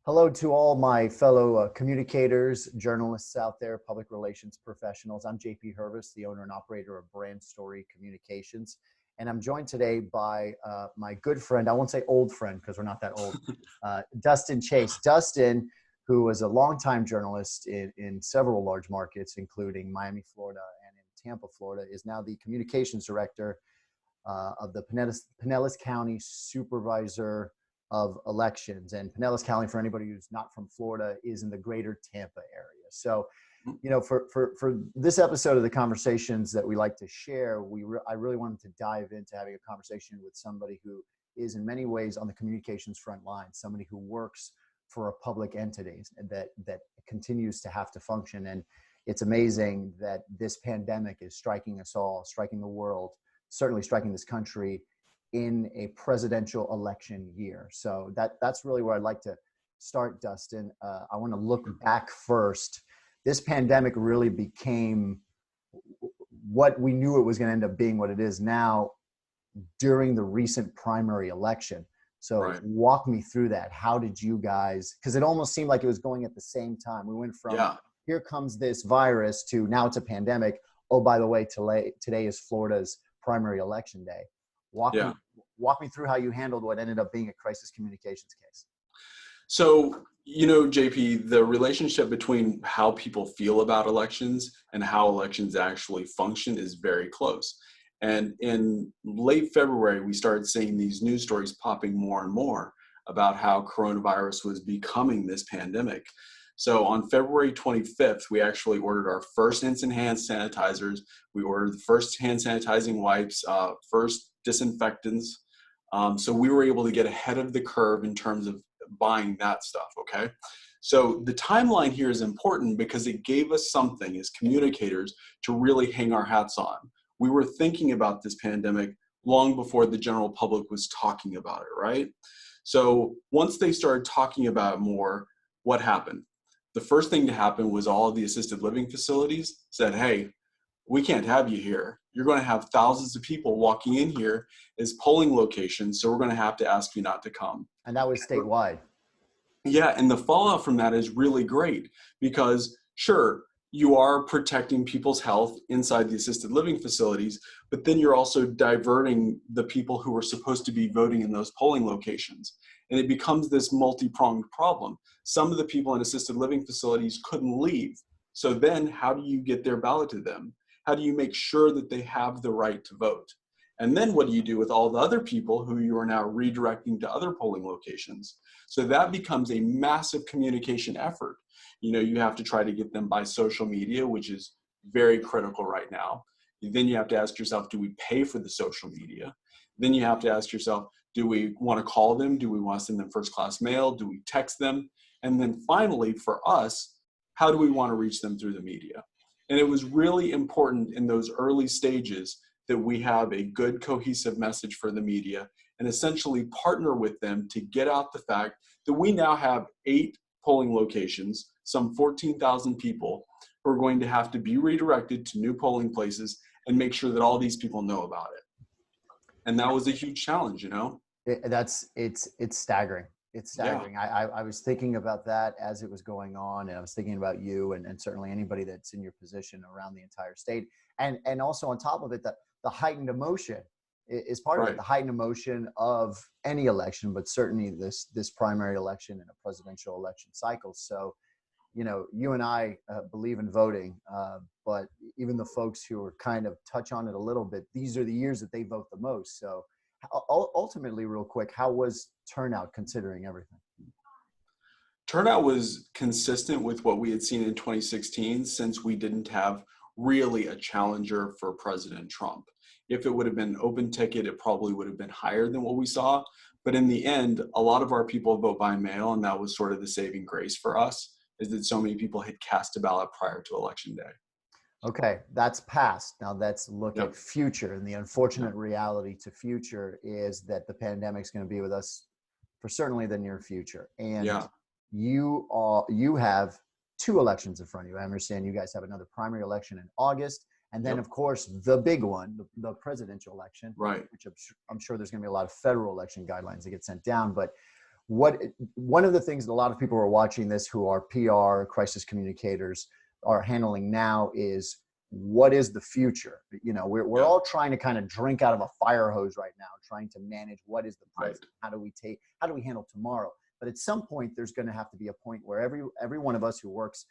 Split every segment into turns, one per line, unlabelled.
Hello to all my fellow communicators, journalists out there, public relations professionals. I'm JP Hervis, the owner and operator of Brandstory Communications. And I'm joined today by my good friend, I won't say old friend because we're not that old, Dustin Chase. Dustin, who was a longtime journalist in several large markets, including Miami, Florida, and in Tampa, Florida, is now the communications director of the Pinellas County Supervisor of Elections. And Pinellas County, for anybody who's not from Florida, is in the greater Tampa area. So, you know, for this episode of the conversations that we like to share, I really wanted to dive into having a conversation with somebody who is in many ways on the communications front line, somebody who works for a public entity that continues to have to function. And it's amazing that this pandemic is striking us all, striking the world, certainly striking this country in a presidential election year. So that's really where I'd like to start, Dustin. I want to look back first. This pandemic really became what we knew it was going to end up being, what it is now, during the recent primary election. So walk me through that. How did you guys, because it almost seemed like it was going at the same time. We went from here comes this virus to now it's a pandemic. Oh, by the way, today is Florida's primary election day. Walk me through how you handled what ended up being a crisis communications case.
So, you know, JP, the relationship between how people feel about elections and how elections actually function is very close. And in late February, we started seeing these news stories popping more and more about how coronavirus was becoming this pandemic. So on February 25th, we actually ordered our first instant hand sanitizers. We ordered the first hand sanitizing wipes, first disinfectants. So we were able to get ahead of the curve in terms of buying that stuff, okay? So the timeline here is important because it gave us something as communicators to really hang our hats on. We were thinking about this pandemic long before the general public was talking about it, right? So once they started talking about it more, what happened? The first thing to happen was all of the assisted living facilities said, hey, we can't have you here. You're going to have thousands of people walking in here as polling locations, so we're going to have to ask you not to come.
And that was statewide.
Yeah, and the fallout from that is really great because, sure, you are protecting people's health inside the assisted living facilities, but then you're also diverting the people who are supposed to be voting in those polling locations. And it becomes this multi-pronged problem. Some of the people in assisted living facilities couldn't leave. So then how do you get their ballot to them? How do you make sure that they have the right to vote? And then what do you do with all the other people who you are now redirecting to other polling locations? So that becomes a massive communication effort. You know, you have to try to get them by social media, which is very critical right now. Then you have to ask yourself, do we pay for the social media? Then you have to ask yourself, do we want to call them? Do we want to send them first class mail? Do we text them? And then finally, for us, how do we want to reach them through the media? And it was really important in those early stages that we have a good cohesive message for the media and essentially partner with them to get out the fact that we now have 8 polling locations, some 14,000 people who are going to have to be redirected to new polling places and make sure that all these people know about it. And that was a huge challenge, you know?
It's staggering. It's staggering. Yeah. I was thinking about that as it was going on, and I was thinking about you and certainly anybody that's in your position around the entire state. And also on top of it, the heightened emotion is part of it, the heightened emotion of any election, but certainly this primary election and a presidential election cycle. So, you know, you and I believe in voting, but even the folks who are kind of touch on it a little bit, these are the years that they vote the most. So ultimately, real quick, how was turnout considering everything?
Turnout was consistent with what we had seen in 2016 since we didn't have really a challenger for President Trump. If it would have been open ticket, it probably would have been higher than what we saw. But in the end, a lot of our people vote by mail, and that was sort of the saving grace for us, is that so many people had cast a ballot prior to Election Day.
Okay, that's past. Now let's look at future. And the unfortunate reality to future is that the pandemic's going to be with us for certainly the near future. And you have 2 elections in front of you. I understand you guys have another primary election in August. And then, of course, the big one, the presidential election, which I'm sure there's going to be a lot of federal election guidelines that get sent down. But one of the things that a lot of people who are watching this who are PR crisis communicators are handling now is, what is the future? We're all trying to kind of drink out of a fire hose right now, trying to manage what is the present. How do we handle tomorrow? But at some point, there's going to have to be a point where every one of us who works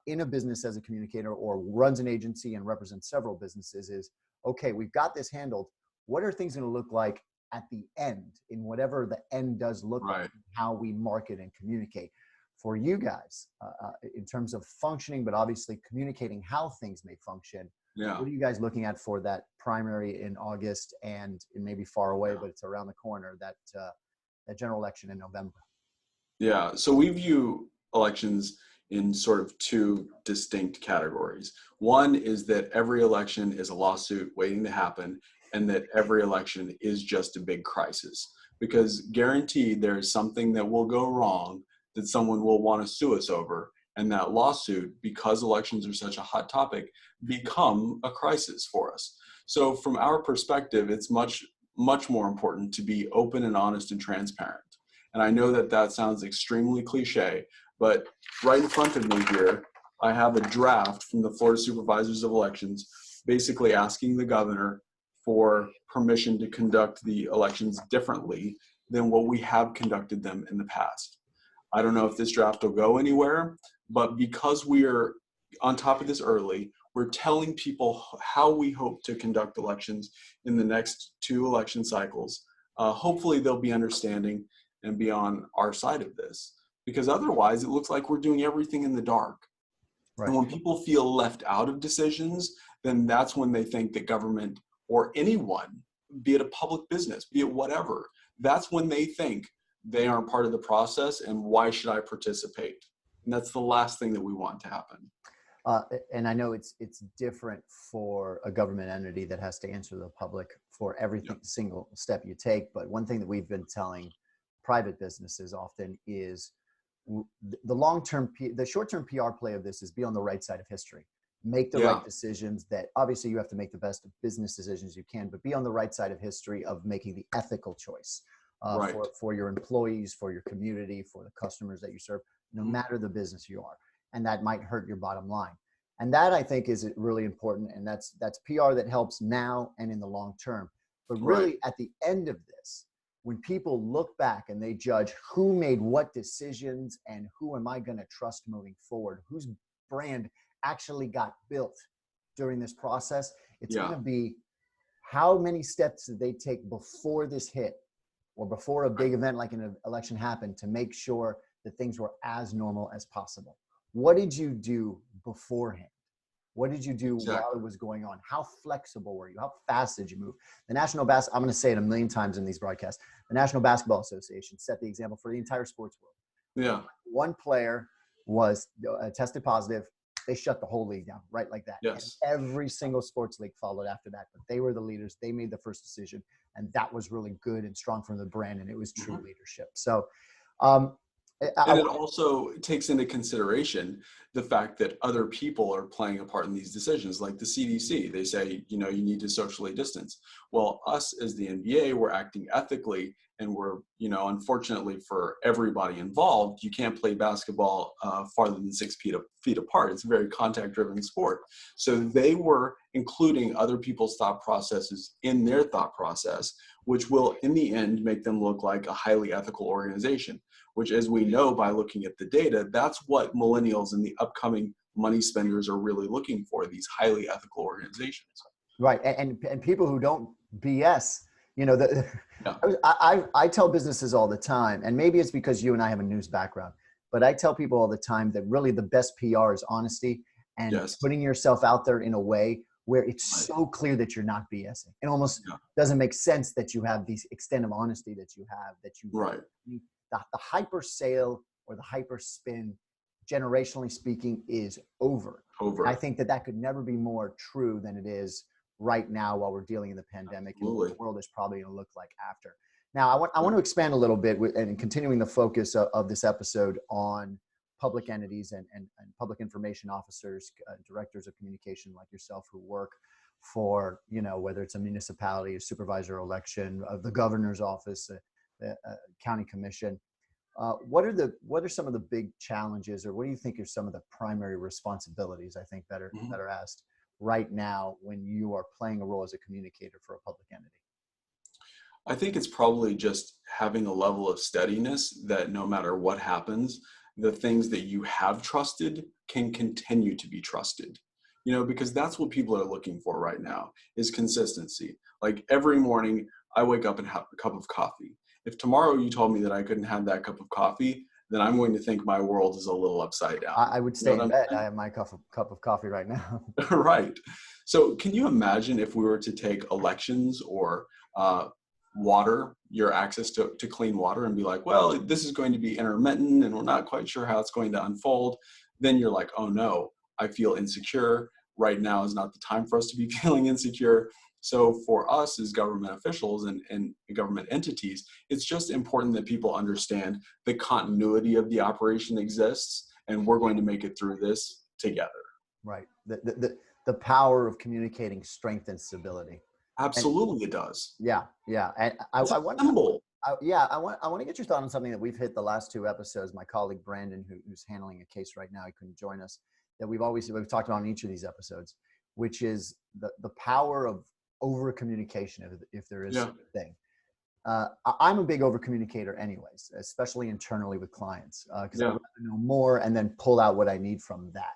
in a business as a communicator or runs an agency and represents several businesses is, okay, we've got this handled. What are things going to look like at the end, in whatever the end does look like, how we market and communicate? For you guys, in terms of functioning, but obviously communicating how things may function, what are you guys looking at for that primary in August, and it may be far away, but it's around the corner, that general election in November?
Yeah, so we view elections in sort of two distinct categories. One is that every election is a lawsuit waiting to happen, and that every election is just a big crisis, because guaranteed there is something that will go wrong that someone will want to sue us over, and that lawsuit, because elections are such a hot topic, become a crisis for us. So from our perspective, it's much more important to be open and honest and transparent. And I know that sounds extremely cliche, but right in front of me here, I have a draft from the Florida Supervisors of Elections, basically asking the governor for permission to conduct the elections differently than what we have conducted them in the past. I don't know if this draft will go anywhere, but because we are on top of this early, we're telling people how we hope to conduct elections in the next 2 election cycles. Hopefully they'll be understanding and be on our side of this, because otherwise it looks like we're doing everything in the dark. Right. And when people feel left out of decisions, then that's when they think that government or anyone, be it a public business, be it whatever, that's when they think they aren't part of the process, and why should I participate? And that's the last thing that we want to happen.
And I know it's different for a government entity that has to answer the public for everything, single step you take. But one thing that we've been telling private businesses often is the short-term PR play of this is be on the right side of history. Make the right decisions. That obviously you have to make the best business decisions you can, but be on the right side of history of making the ethical choice for your employees, for your community, for the customers that you serve, no matter the business you are. And that might hurt your bottom line. And that, I think, is really important. And that's PR that helps now and in the long term. But really at the end of this, when people look back and they judge who made what decisions and who am I going to trust moving forward, whose brand actually got built during this process, it's going to be how many steps did they take before this hit or before a big event like an election happened to make sure that things were as normal as possible. What did you do beforehand? What did you do while it was going on? How flexible were you? How fast did you move? I'm going to say it a million times in these broadcasts. The National Basketball Association set the example for the entire sports world.
Yeah.
One player was tested positive. They shut the whole league down, right like that.
Yes.
And every single sports league followed after that. But they were the leaders. They made the first decision. And that was really good and strong from the brand. And it was true leadership. So,
and it also takes into consideration the fact that other people are playing a part in these decisions, like the CDC. They say, you need to socially distance. Well, us as the NBA, we're acting ethically, and we're, unfortunately for everybody involved, you can't play basketball farther than 6 feet apart. It's a very contact-driven sport. So they were including other people's thought processes in their thought process, which will, in the end, make them look like a highly ethical organization, which, as we know by looking at the data, that's what millennials and the upcoming money spenders are really looking for, these highly ethical organizations.
Right. And people who don't BS, I tell businesses all the time, and maybe it's because you and I have a news background, but I tell people all the time that really the best PR is honesty and putting yourself out there in a way where it's so clear that you're not BSing. It almost doesn't make sense that you have these extent of honesty that you have, that you the hyper sale or the hyper spin, generationally speaking, is over. I think that could never be more true than it is right now while we're dealing in the pandemic.
Absolutely.
And what the world is probably going to look like after. Now, I want to expand a little bit and continuing the focus of this episode on public entities and public information officers, directors of communication like yourself who work for, whether it's a municipality, a supervisor election, the governor's office, the county commission. What are some of the big challenges, or what do you think are some of the primary responsibilities, I think better asked, right now when you are playing a role as a communicator for a public entity?
I think it's probably just having a level of steadiness that no matter what happens, the things that you have trusted can continue to be trusted. Because that's what people are looking for right now is consistency. Like every morning I wake up and have a cup of coffee. If tomorrow you told me that I couldn't have that cup of coffee, then I'm going to think my world is a little upside down.
I would stay in bed. I have my cup of coffee right now.
Right. So can you imagine if we were to take elections or water, your access to clean water, and be like, well, this is going to be intermittent and we're not quite sure how it's going to unfold? Then you're like, oh no, I feel insecure. Right now is not the time for us to be feeling insecure. So for us as government officials and government entities, it's just important that people understand the continuity of the operation exists, and we're going to make it through this together.
Right. The power of communicating strength and stability.
Absolutely, it does.
Yeah. And I want to get your thought on something that we've hit the last two episodes. My colleague Brandon, who's handling a case right now, he couldn't join us, that we've talked about in each of these episodes, which is the power of over communication, if there is such a thing. I'm a big over communicator anyways, especially internally with clients, because I want to know more and then pull out what I need from that.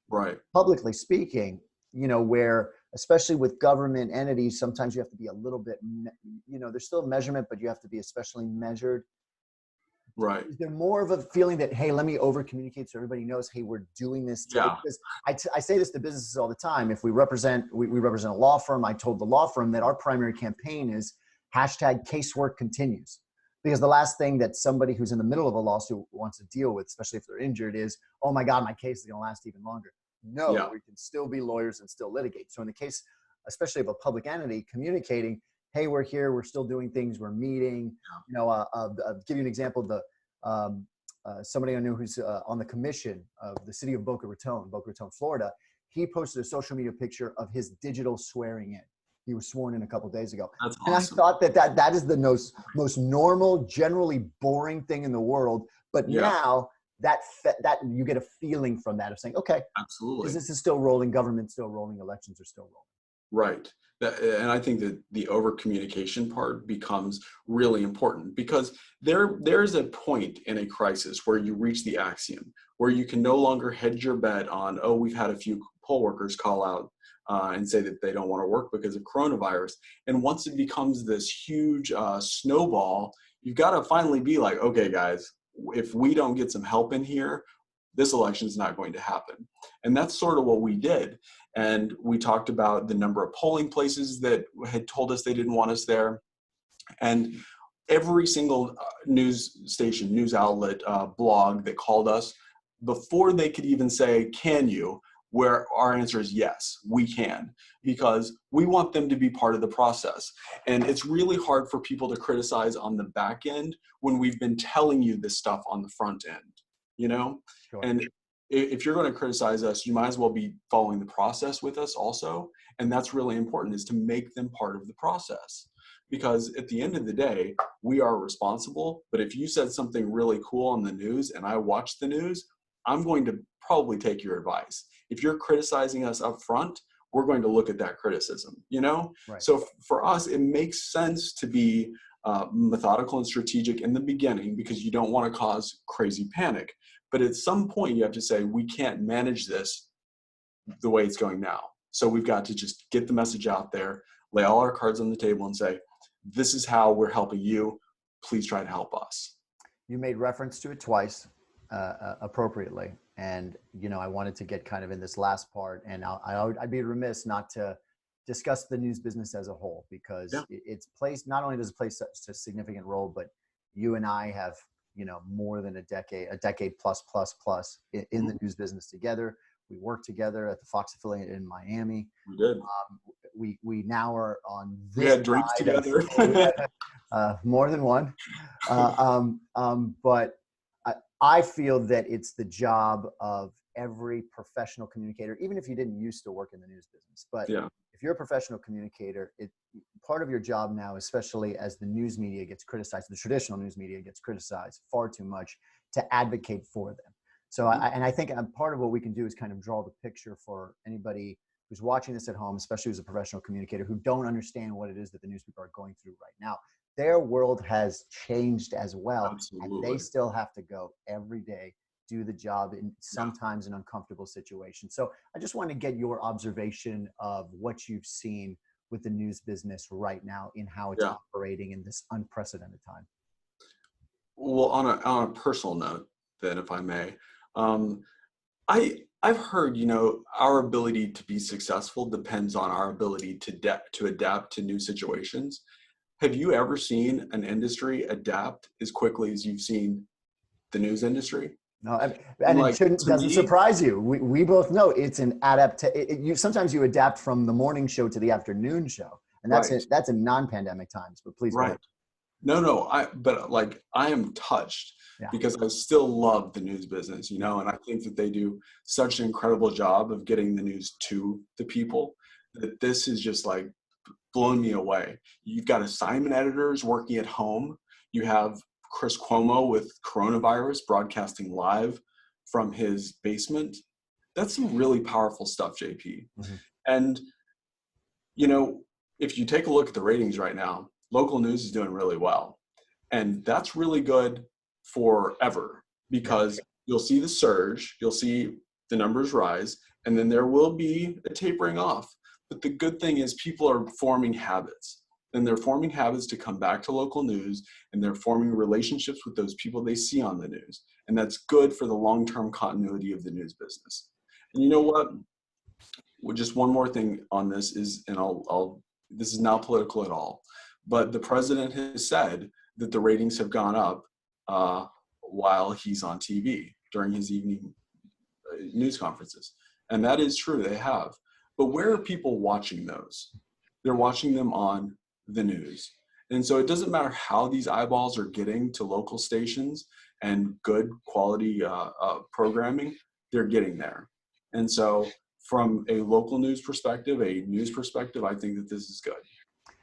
Right.
Publicly speaking, where especially with government entities, sometimes you have to be a little bit, there's still measurement, but you have to be especially measured.
Right.
Is there more of a feeling that, hey, let me over communicate so everybody knows, hey, we're doing this today? Because I say this to businesses all the time. If we represent a law firm, I told the law firm that our primary campaign is #casework continues. Because the last thing that somebody who's in the middle of a lawsuit wants to deal with, especially if they're injured, is, oh my God, my case is going to last even longer. No, we can still be lawyers and still litigate. So in the case, especially of a public entity, communicating, hey, we're here, we're still doing things, we're meeting. I'll give you an example. Somebody I knew who's on the commission of the city of Boca Raton, Florida, he posted a social media picture of his digital swearing in. He was sworn in a couple of days ago.
That's awesome.
And I thought that is the most normal, generally boring thing in the world. But now that you get a feeling from that of saying, okay,
absolutely,
business is still rolling, government's still rolling, elections are still rolling.
Right. And I think that the over communication part becomes really important, because there's a point in a crisis where you reach the axiom where you can no longer hedge your bet on, oh, we've had a few poll workers call out and say that they don't want to work because of coronavirus. And once it becomes this huge snowball, you've got to finally be like, okay, guys, if we don't get some help in here, this election is not going to happen. And that's sort of what we did. And we talked about the number of polling places that had told us they didn't want us there. And every single news station, news outlet, blog that called us, before they could even say, can you, where our answer is yes, we can, because we want them to be part of the process. And it's really hard for people to criticize on the back end when we've been telling you this stuff on the front end, Sure. And if you're going to criticize us, you might as well be following the process with us also. And that's really important, is to make them part of the process. Because at the end of the day, we are responsible. But if you said something really cool on the news and I watched the news, I'm going to probably take your advice. If you're criticizing us up front, we're going to look at that criticism, Right. So for us, it makes sense to be methodical and strategic in the beginning, because you don't want to cause crazy panic. But at some point you have to say, we can't manage this the way it's going now. So we've got to just get the message out there, lay all our cards on the table and say, this is how we're helping you. Please try to help us.
You made reference to it twice appropriately. And, I wanted to get kind of in this last part, and I'd be remiss not to discuss the news business as a whole, because it's placed, not only does it play such a significant role, but you and I have, more than a decade plus in the news business together. We worked together at the Fox affiliate in Miami.
We did.
We now are on this.
We had drinks together.
More than one. But I feel that it's the job of every professional communicator, even if you didn't used to work in the news business, but
Yeah.
if you're a professional communicator, part of your job now, especially as the news media gets criticized, the traditional news media gets criticized far too much, to advocate for them. So, I think part of what we can do is kind of draw the picture for anybody who's watching this at home, especially as a professional communicator, who don't understand what it is that the news people are going through right now. Their world has changed as well, and they
Absolutely.
still have to go every day, do the job in sometimes in uncomfortable situations. So I just want to get your observation of what you've seen with the news business right now in how it's
Yeah.
operating in this unprecedented time.
Well, on a personal note, then, if I may, um, I've heard, our ability to be successful depends on our ability to adapt to new situations. Have you ever seen an industry adapt as quickly as you've seen the news industry?
No,
And
and it
like,
shouldn't
to
doesn't
me,
surprise you. We both know it's an you sometimes you adapt from the morning show to the afternoon show, and
right,
that's in non-pandemic times. But please go ahead.
right. No, but like, I am touched
Yeah.
because I still love the news business, and I think that they do such an incredible job of getting the news to the people, that this is just like blown me away. You've got assignment editors working at home. You have Chris Cuomo with coronavirus broadcasting live from his basement. That's some really powerful stuff, JP.
Mm-hmm.
And, you know, if you take a look at the ratings right now, local news is doing really well. And that's really good forever,
Yeah.
because you'll see the surge, you'll see the numbers rise, and then there will be a tapering off. But the good thing is people are forming habits, and they're forming habits to come back to local news, and they're forming relationships with those people they see on the news. And that's good for the long-term continuity of the news business. And you know what? Well, just one more thing on this is, and this is not political at all, but the president has said that the ratings have gone up while he's on TV during his evening news conferences. And that is true, they have. But where are people watching those? They're watching them on the news. And so it doesn't matter how these eyeballs are getting to local stations and good quality programming, they're getting there. And so from a local news perspective, a news perspective, I think that this is good.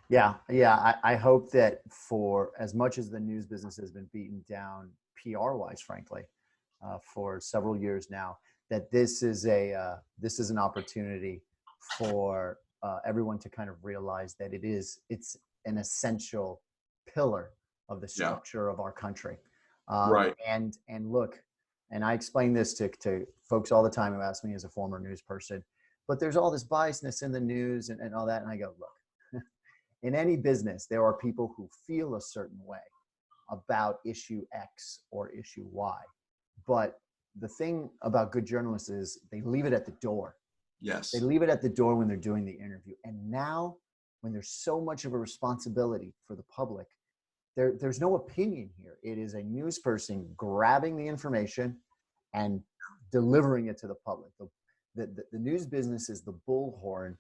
Yeah, yeah. I hope that for as much as the news business has been beaten down PR wise, frankly, for several years now, that this is an opportunity for everyone to kind of realize that it's an essential pillar of the
Yeah,
structure of our country.
right.
And look, and I explain this to folks all the time who ask me as a former news person, but there's all this biasness in the news and all that, and I go, look. In any business, there are people who feel a certain way about issue X or issue Y. But the thing about good journalists is they leave it at the door.
Yes.
They leave it at the door when they're doing the interview. And now, when there's so much of a responsibility for the public, there's no opinion here. It is a news person grabbing the information and delivering it to the public. The news business is the bullhorn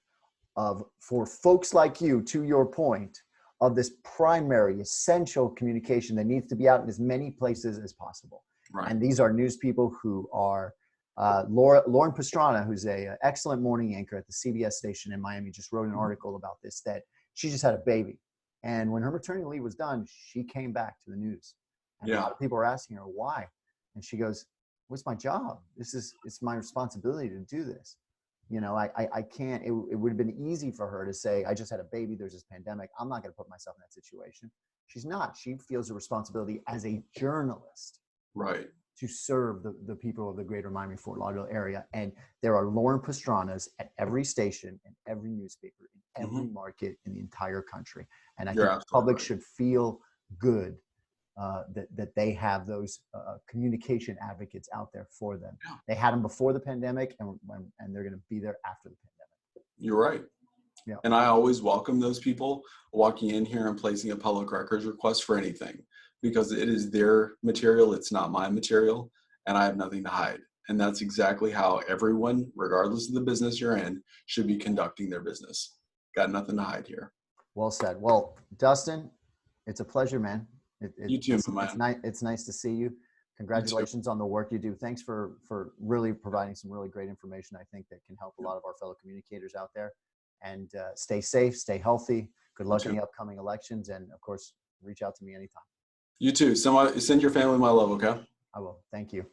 for folks like you, to your point, of this primary essential communication that needs to be out in as many places as possible.
Right.
And these are news people who are Lauren Pastrana, who's a excellent morning anchor at the CBS station in Miami, just wrote an article about this, that she just had a baby. And when her maternity leave was done, she came back to the news. And a lot of people are asking her why. And she goes, what's my job? It's my responsibility to do this. I can't, it would have been easy for her to say, I just had a baby, there's this pandemic, I'm not going to put myself in that situation. She's not. She feels a responsibility as a journalist,
Right,
to serve the people of the greater Miami, Fort Lauderdale area. And there are Lauren Pastranas at every station and every newspaper in every market in the entire country. And I think the public should feel good that they have those communication advocates out there for them.
Yeah.
They had them before the pandemic, and they're going to be there after the pandemic.
You're right.
Yeah.
And I always welcome those people walking in here and placing a public records request for anything, because it is their material. It's not my material, and I have nothing to hide. And that's exactly how everyone, regardless of the business you're in, should be conducting their business. Got nothing to hide here.
Well said. Well, Dustin, it's a pleasure, man.
You too, man.
It's nice to see you.
You too.
Congratulations on the work you do. Thanks for really providing some really great information. I think that can help a lot of our fellow communicators out there. And stay safe, stay healthy. Good
You
luck in
too.
the upcoming elections. And of course, reach out to me anytime.
You too. Send your family my love, okay?
I will. Thank you.